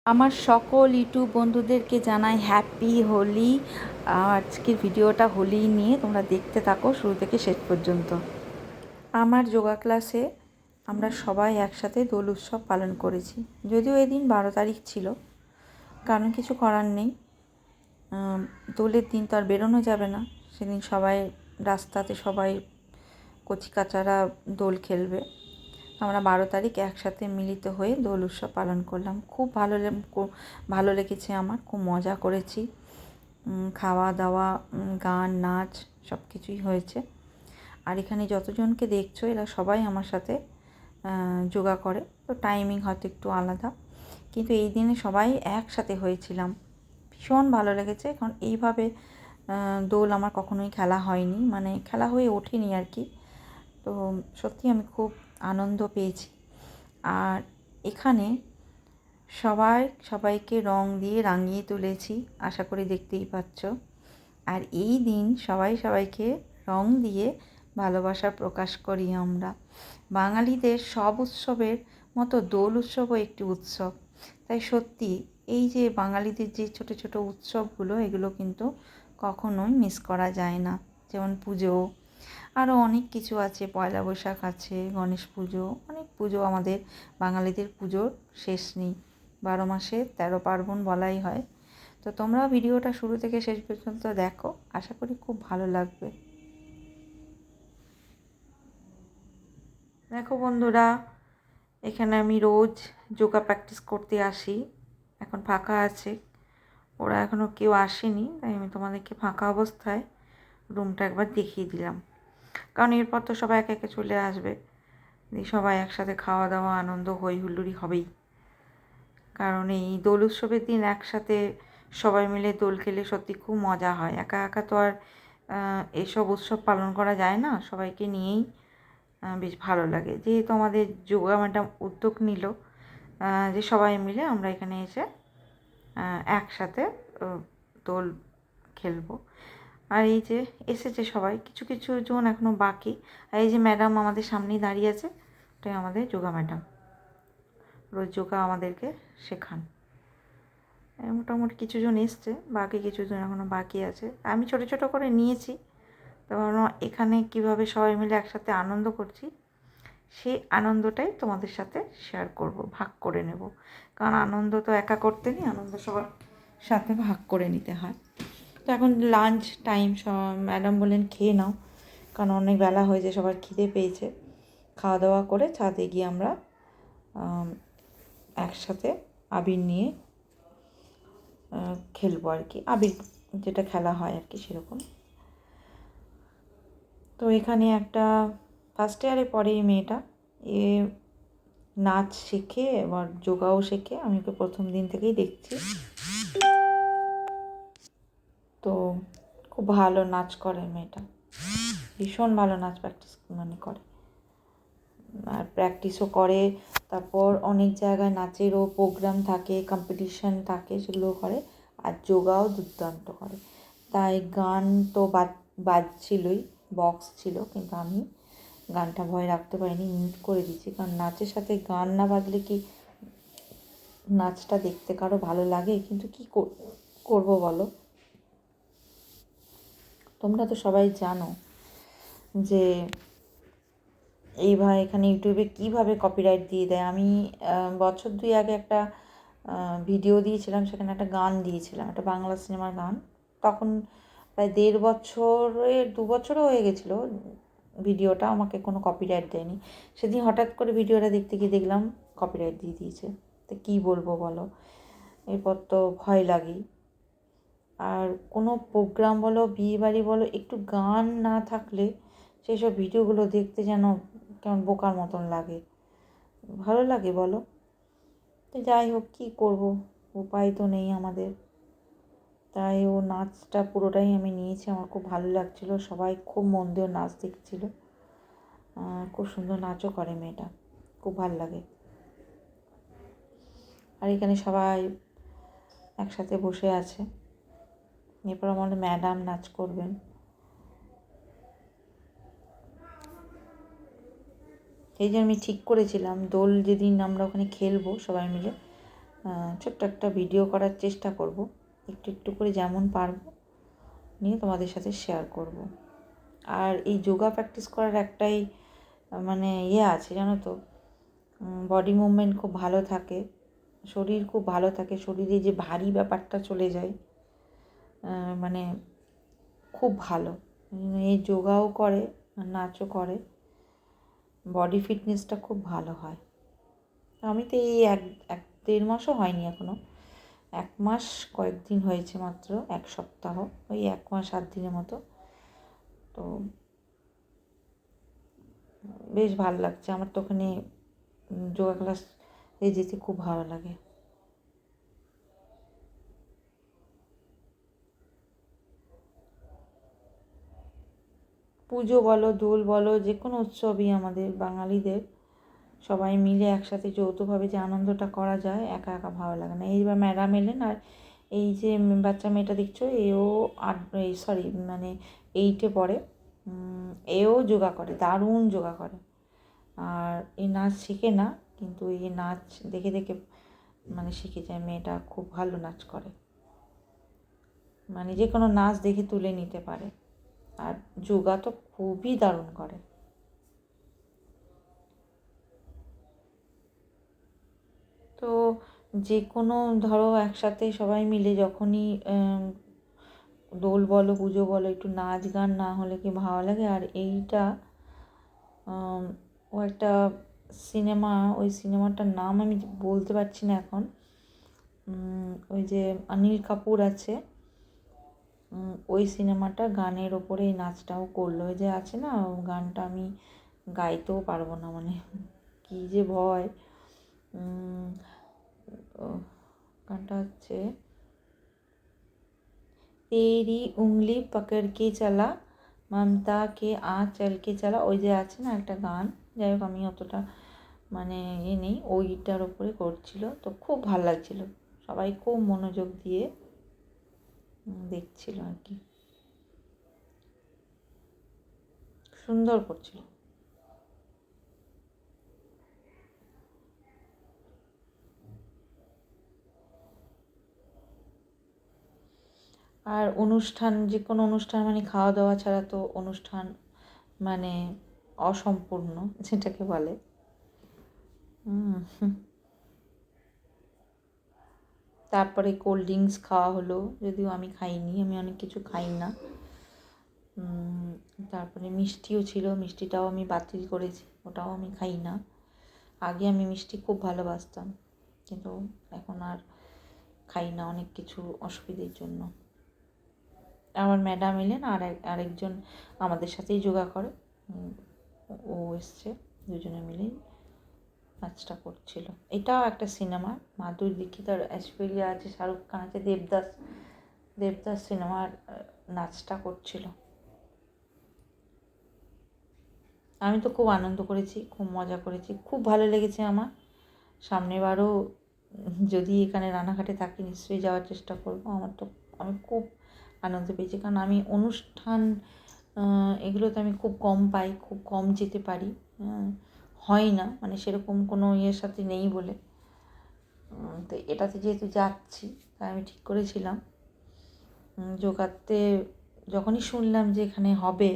আমার সকল ইউটিউব বন্ধুদেরকে জানাই হ্যাপি হোলি। আজকের ভিডিওটা হোলি নিয়ে, তোমরা দেখতে থাকো শুরু থেকে শেষ পর্যন্ত। আমার যোগা ক্লাসে আমরা সবাই একসাথে দোল উৎসব পালন করেছি। যদিও এদিন 12 তারিখ ছিল, কারণ কিছু করার নেই। দোলের দিন তো আর বেরোনো যাবে না, সেদিন সবাই রাস্তাতে সবাই কচিকাচারা দোল খেলবে। আমরা 12 তারিখ একসাথে মিলিত হয়ে দোল উৎসব পালন করলাম। খুব ভালো লেগেছে আমার, খুব মজা করেছি। খাওয়া দাওয়া, গান নাচ সব কিছুই হয়েছে। আর এখানে যতজনকে দেখছো এরা সবাই আমার সাথে যোগা করে, তো টাইমিং হয়তো একটু আলাদা, কিন্তু এই দিনে সবাই একসাথে হয়েছিলাম। ভীষণ ভালো লেগেছে, কারণ এইভাবে দোল আমার কখনোই খেলা হয়নি, মানে খেলা হয়ে ওঠেনি আর কি। তো সত্যি আমি খুব আনন্দ পেয়েছি। আর এখানে সবাইকে রং দিয়ে রাঙিয়ে তুলেছি, আশা করি দেখতেই পাচ্ছ। আর এই দিন সবাইকে রং দিয়ে ভালোবাসা প্রকাশ করি আমরা। বাঙালিদের সব উৎসবের মতো দোল উৎসবও একটি উৎসব। তাই সত্যি এই যে বাঙালিদের যে ছোট ছোট উৎসবগুলো, এগুলো কিন্তু কখনোই মিস করা যায় না। যেমন পুজো, আরও অনেক কিছু আছে, পয়লা বৈশাখ আছে, গণেশ পুজো, অনেক পুজো আমাদের বাঙালিদের, পুজোর শেষ নেই। 12 মাসে 13 পার্বণ বলাই হয়। তো তোমরাও ভিডিওটা শুরু থেকে শেষ পর্যন্ত দেখো, আশা করি খুব ভালো লাগবে। দেখো বন্ধুরা, এখানে আমি রোজ যোগা প্র্যাকটিস করতে আসি। এখন ফাঁকা আছে, ওরা এখনও কেউ আসেনি, তাই আমি তোমাদেরকে ফাঁকা অবস্থায় রুমটা একবার দেখিয়ে দিলাম। কারণ এরপর তো সবাই একে একে চলে আসবে, সবাই একসাথে খাওয়া দাওয়া আনন্দ হই হুল্লোড়ি হবেই। কারণ এই দোল উৎসবের দিন একসাথে সবাই মিলে দোল খেলে সত্যি খুব মজা হয়। একা একা তো আর এসব উৎসব পালন করা যায় না, সবাইকে নিয়েই বেশ ভালো লাগে। যেহেতু আমাদের যোগা ম্যাডাম উদ্যোগ নিল যে সবাই মিলে আমরা এখানে এসে একসাথে দোল খেলবো। আর এই যে এসেছে সবাই, কিছু কিছু জন এখনও বাকি। আর এই যে ম্যাডাম আমাদের সামনেই দাঁড়িয়ে আছে, ওটাই আমাদের যোগা ম্যাডাম, রোজ যোগা আমাদেরকে শেখান। মোটামুটি কিছুজন এসছে, বাকি কিছুজন এখনও বাকি আছে। আমি ছোট ছোট করে নিয়েছি, তারপর এখানে কিভাবে সবাই মিলে একসাথে আনন্দ করছি, সেই আনন্দটাই তোমাদের সাথে শেয়ার করব, ভাগ করে নেব। কারণ আনন্দ তো একা করতে নেই, আনন্দ সবার সাথে ভাগ করে নিতে হয়। তো এখন লাঞ্চ টাইম, ম্যাডাম বললেন খেয়ে নাও, কারণ অনেক বেলা হয়েছে, সবার খিদে পেয়েছে। খাওয়া দাওয়া করে ছাদে গিয়ে আমরা একসাথে আবির নিয়ে খেলবো আর কি, আবির যেটা খেলা হয় আর কি সেরকম। তো এখানে একটা ফার্স্ট ইয়ারে পড়ে এই মেয়েটা, এ নাচ শেখে, এবার যোগাও শেখে। আমি ওকে প্রথম দিন থেকেই দেখছি, তো খুব ভালো নাচ করে মেয়েটা, ভীষণ ভালো নাচ প্র্যাকটিস করে, আর প্র্যাকটিসও করে। তারপর অনেক জায়গায় নাচেরও প্রোগ্রাম থাকে, কম্পিটিশান থাকে, সেগুলোও করে। আর যোগাও দুর্দান্ত করে। তাই গান তো বাজছিলই, বক্স ছিল, কিন্তু আমি গানটা ভয় রাখতে পারিনি, মিউট করে দিয়েছি। কারণ নাচের সাথে গান না বাজলে কি নাচটা দেখতে কারো ভালো লাগে? কিন্তু কি করবো বলো, তোমরা তো সবাই জানো যে এইভাবে এখানে ইউটিউবে কীভাবে কপিরাইট দিয়ে দেয়। আমি বছর 2 আগে একটা ভিডিও দিয়েছিলাম, সেখানে একটা গান দিয়েছিলাম, একটা বাংলা সিনেমার গান। তখন প্রায় 1.5 বছরের 2 বছরও হয়ে গেছিলো ভিডিওটা, আমাকে কোনো কপিরাইট দেয়নি। সেদিন হঠাৎ করে ভিডিওটা দেখতে গিয়ে দেখলাম কপিরাইট দিয়ে দিয়েছে। তো কী বলবো বলো, এরপর তো ভয় লাগেই। আর কোনো প্রোগ্রাম বলো, বিয়েবাড়ি বলো, একটু গান না থাকলে সেই সব ভিডিওগুলো দেখতে যেন কেমন বোকার মতন লাগে, ভালো লাগে বলো? তো যাই হোক, কী করবো, উপায় তো নেই আমাদের। তাই ও নাচটা পুরোটাই আমি নিয়েছি, আমার খুব ভালো লাগছিলো, সবাই খুব মন দিয়ে নাচ দেখছিল। খুব সুন্দর নাচও করে মেয়েটা, খুব ভালো লাগে। আর এখানে সবাই একসাথে বসে আছে। এরপর আমাদের ম্যাডাম নাচ করবেন। এই যে আমি ঠিক করেছিলাম দোল যেদিন আমরা ওখানে খেলবো সবাই মিলে, ছোট্ট একটা ভিডিও করার চেষ্টা করব, একটু একটু করে যেমন পারবো নিয়ে তোমাদের সাথে শেয়ার করব। আর এই যোগা প্র্যাকটিস করার একটাই মানে আছে জানো তো, বডি মুভমেন্ট খুব ভালো থাকে, শরীর খুব ভালো থাকে, শরীরে যে ভারী ব্যাপারটা চলে যায়, মানে খুব ভালো। এই যোগাও করে আর নাচও করে, বডি ফিটনেসটা খুব ভালো হয়। আমি তো এই এক দেড় মাসও হয়নি এখনও, 1 মাস কয়েকদিন হয়েছে মাত্র, 1 সপ্তাহ, ওই 1 মাস 7 দিনের মতো। তো বেশ ভালো লাগছে আমার তো ওখানে যোগা ক্লাস যেতে খুব ভালো লাগে। পুজো বলো, দোল বলো, যে কোনো উৎসবই আমাদের বাঙালিদের সবাই মিলে একসাথে যৌথভাবে যে আনন্দটা করা যায়, একা একা ভালো লাগে না। এইবার ম্যাডাম এলেন, আর এই যে বাচ্চা মেয়েটা দেখছো, এও মানে 8-এ পড়ে, এও যোগা করে, দারুণ যোগা করে। আর এই নাচ শিখে না, কিন্তু এই নাচ দেখে দেখে মানে শিখে যায়। মেয়েটা খুব ভালো নাচ করে, মানে যে কোনো নাচ দেখে তুলে নিতে পারে, আর যোগা তো খুবই দারুণ করে। তো যে কোনো ধরো একসাথে সবাই মিলে যখনই দোল বলো, পুজো বলো, একটু নাচ গান না হলে কি ভালো লাগে? আর এইটা ও একটা সিনেমা, ওই সিনেমাটার নাম আমি বলতে পারছি না এখন, ওই যে অনিল কাপুর আছে, ওই সিনেমাটা গানের ওপরে এই নাচটাও করলো। ওই যে আছে না গানটা, আমি গাইতেও পারবো না, মানে কী যে ভয়। গানটা হচ্ছে তেরি উংলি পকড় কে চলা মমতা কে আঁচল কে চলা, ওই যে আছে না একটা গান, যাই হোক আমি অতটা মানে নেই, ওইটার ওপরে করছিল। তো খুব ভালো লাগছিল, সবাই খুব মনোযোগ দিয়ে দেখছিল আর কি, সুন্দর করছিল। আর অনুষ্ঠান, যে কোনো অনুষ্ঠান মানে খাওয়া দাওয়া ছাড়া তো অনুষ্ঠান মানে অসম্পূর্ণ, যেটাকে বলে। তারপরে কোল্ড ড্রিঙ্কস খাওয়া হলো, যদিও আমি খাইনি, আমি অনেক কিছু খাই না। তারপরে মিষ্টিও ছিল, মিষ্টিটাও আমি বাতিল করেছি, ওটাও আমি খাই না। আগে আমি মিষ্টি খুব ভালোবাসতাম, কিন্তু এখন আর খাই না অনেক কিছু অসুবিধের জন্য। আমার ম্যাডাম এলেন, আর আরেকজন আমাদের সাথেই যোগা করে, ও এসছে, দুজনে মিলেই নাচটা করছিল। এটাও একটা সিনেমা, মাধুরী দীক্ষিত আর ঐশ্বরিয়া আছে, শাহরুখ খান আছে, দেবদাস সিনেমার নাচটা করছিল। আমি তো খুব আনন্দ করেছি, খুব মজা করেছি, খুব ভালো লেগেছে আমার। সামনেবারও যদি এখানে রানাঘাটে থাকি নিশ্চয়ই যাওয়ার চেষ্টা করব। আমি খুব আনন্দ পেয়েছি, কারণ আমি অনুষ্ঠান এগুলোতে আমি খুব কম পাই, খুব কম যেতে পারি, হয় না, মানে সেরকম কোনো ইয়ের সাথে নেই বলে। তো এটাতে যেহেতু যাচ্ছি, তাই আমি ঠিক করেছিলাম যোগাতে, যখনই শুনলাম যে এখানে হবে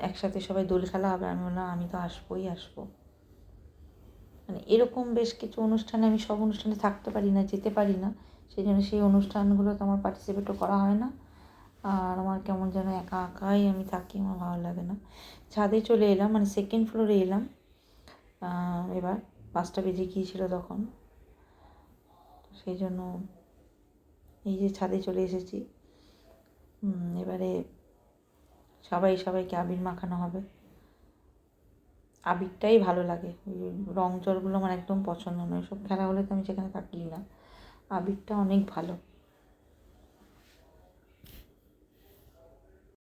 একসাথে সবাই দোল খেলা হবে, আমি বললাম আমি তো আসবো। মানে এরকম বেশ কিছু অনুষ্ঠানে আমি সব অনুষ্ঠানে থাকতে পারি না, যেতে পারি না, সেই জন্য সেই অনুষ্ঠানগুলোতে আমার পার্টিসিপেটও করা হয় না। আর আমার কেমন যেন একা একাই আমি থাকি, আমার ভালো লাগে না। ছাদে চলে এলাম, মানে 2nd ফ্লোরে এলাম, এবার 5টা বেজে গিয়েছিলো তখন, সেই জন্য এই যে ছাদে চলে এসেছি। এবারে সবাইকে আবির মাখানো হবে। আবিরটাই ভালো লাগে, ওই রং জলগুলো আমার একদম পছন্দ নয়, সব খেলা হলে তো আমি সেখানে থাকি না। আবিরটা অনেক ভালো।